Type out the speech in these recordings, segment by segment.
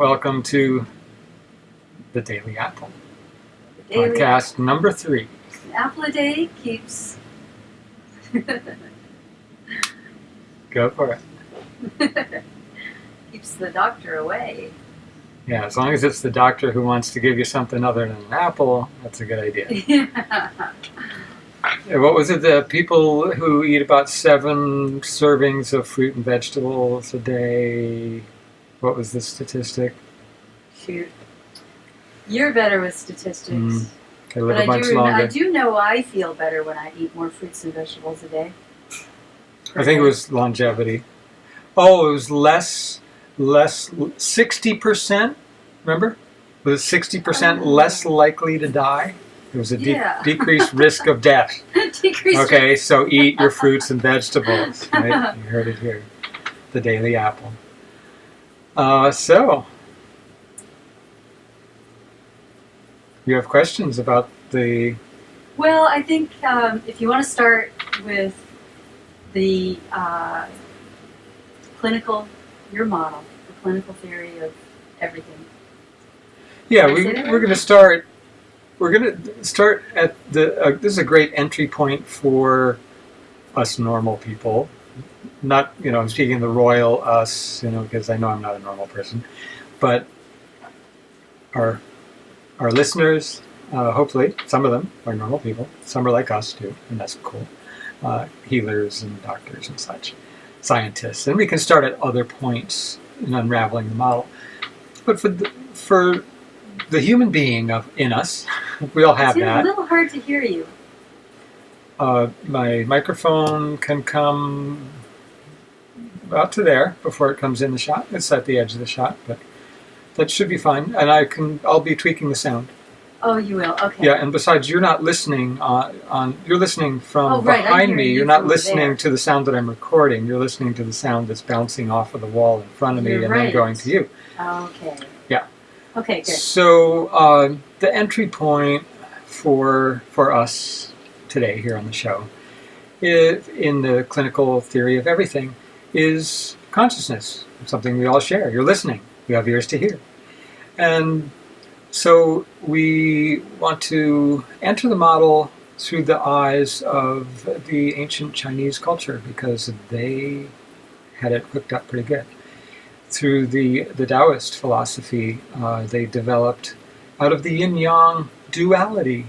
Welcome to the Daily Apple, Daily podcast number 3. An apple a day keeps... Go for it. keeps the doctor away. Yeah, as long as it's the doctor who wants to give you something other than an apple, that's a good idea. What was it? The people who eat about 7 servings of fruit and vegetables a day. What was the statistic? Shoot. You're better with statistics. Okay, a little much longer. I do know I feel better when I eat more fruits and vegetables a day. I think it was longevity. Oh, it was less 60%, remember? Was 60% less likely to die? It was a decreased risk of death. Okay, so eat your fruits and vegetables. Right? You heard it here. The Daily Apple. So, you have questions about the... Well, I think if you want to start with the your model, the clinical theory of everything. Yeah, we're going to start. We're going to start at the. This is a great entry point for us normal people. Not, I'm speaking of the royal us, because I know I'm not a normal person, but our listeners, hopefully, some of them are normal people. Some are like us too, and that's cool. Healers and doctors and such, scientists, and we can start at other points in unraveling the model. But for the human being in us, we all have that. It's a little hard to hear you. My microphone can come about to there before it comes in the shot. It's at the edge of the shot, but that should be fine. And I'll be tweaking the sound. Oh, you will. Okay. Yeah, and besides, you're not listening you're listening from behind me. You're not listening to the sound that I'm recording. You're listening to the sound that's bouncing off of the wall in front of me then going to you. Okay. Yeah. Okay, good. So the entry point for us today here on the show, in the clinical theory of everything, is consciousness. Something we all share. You're listening. You have ears to hear. And so we want to enter the model through the eyes of the ancient Chinese culture, because they had it hooked up pretty good. Through the Taoist philosophy, they developed, out of the yin-yang duality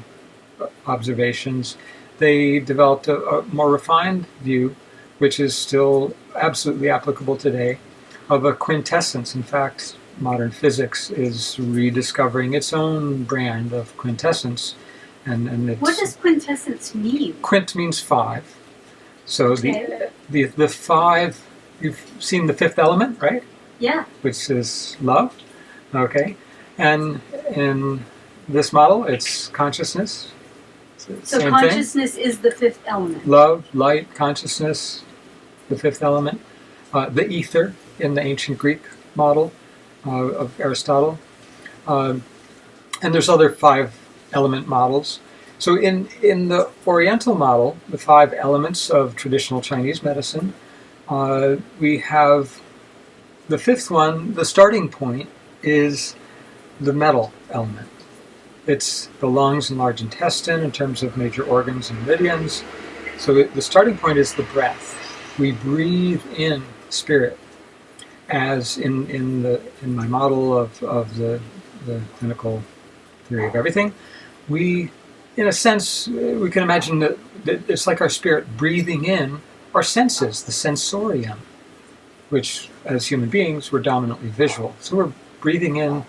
observations, they developed a more refined view, which is still absolutely applicable today, of a quintessence. In fact, modern physics is rediscovering its own brand of quintessence. And it's, what does quintessence mean? Quint means 5. So the 5, you've seen the 5th element, right? Yeah. Which is love. Okay. And in this model, it's consciousness. So consciousness is the 5th element. Love, light, consciousness, the 5th element. The ether in the ancient Greek model of Aristotle. And there's other 5 element models. So in the Oriental model, the 5 elements of traditional Chinese medicine, we have the 5th one. The starting point is the metal element. It's the lungs and large intestine in terms of major organs and meridians. So the starting point is the breath. We breathe in spirit, as in my model of the clinical theory of everything. We, in a sense, we can imagine that it's like our spirit breathing in our senses, the sensorium, which as human beings, we're dominantly visual. So we're breathing in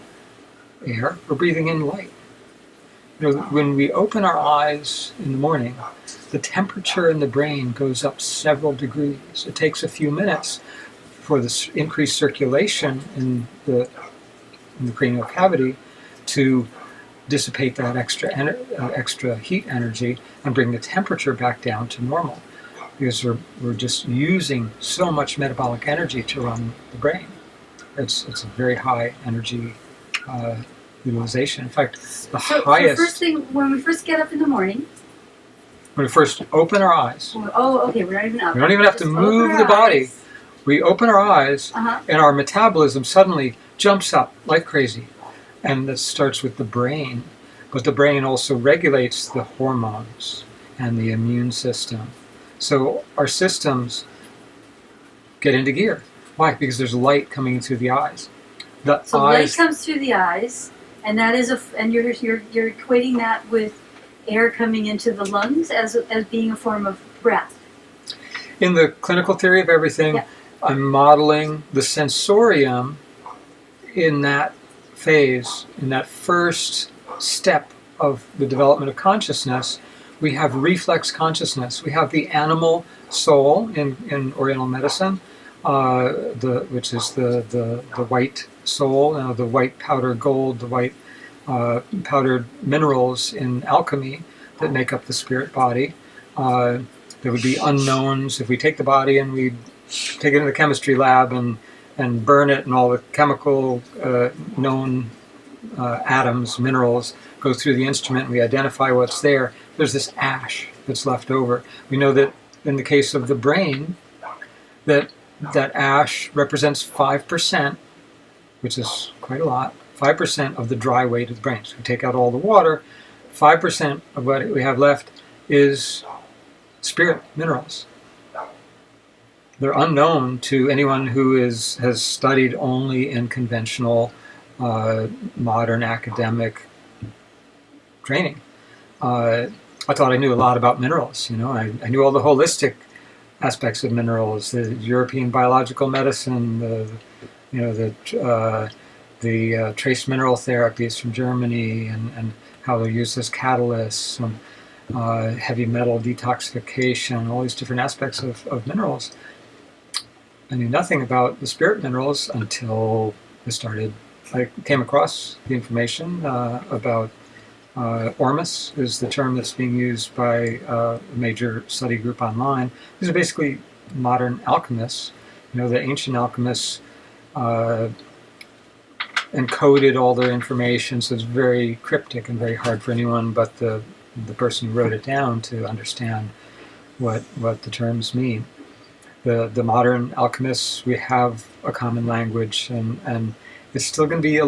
air, we're breathing in light. When we open our eyes in the morning, the temperature in the brain goes up several degrees. It takes a few minutes for this increased circulation in the cranial cavity to dissipate that extra heat energy and bring the temperature back down to normal, because we're just using so much metabolic energy to run the brain. It's a very high energy utilization. In fact, the highest... So first thing, when we first get up in the morning... When we first open our eyes... Oh, okay, we're not even up. We don't even have to move the body. We open our eyes, and our metabolism suddenly jumps up like crazy. And this starts with the brain, but the brain also regulates the hormones and the immune system. So our systems get into gear. Why? Because there's light coming through the eyes. The So eyes, light comes through the eyes, and that is and you're equating that with air coming into the lungs as being a form of breath. in the clinical theory of everything, Yeah. I'm modeling the sensorium in that phase, in that first step of the development of consciousness. We have reflex consciousness. We have the animal soul in Oriental medicine, which is the white soul, the white powder gold, the white powdered minerals in alchemy that make up the spirit body. There would be unknowns if we take the body and we take it in the chemistry lab and burn it, and all the chemical known atoms, minerals, go through the instrument, and we identify what's there. There's this ash that's left over. We know that in the case of the brain, that ash represents 5%, which is quite a lot, 5% of the dry weight of the brain. So we take out all the water, 5% of what we have left is spirit minerals. They're unknown to anyone who has studied only in conventional modern academic training. I thought I knew a lot about minerals. I knew all the holistic aspects of minerals, the European biological medicine, the trace mineral therapies from Germany, and how they're used as catalysts, heavy metal detoxification, all these different aspects of minerals. I knew nothing about the spirit minerals until I came across the information about Ormus is the term that's being used by a major study group online. These are basically modern alchemists. The ancient alchemists encoded all their information, so it's very cryptic and very hard for anyone but the person who wrote it down to understand what the terms mean. The modern alchemists, we have a common language, and it's still going to be a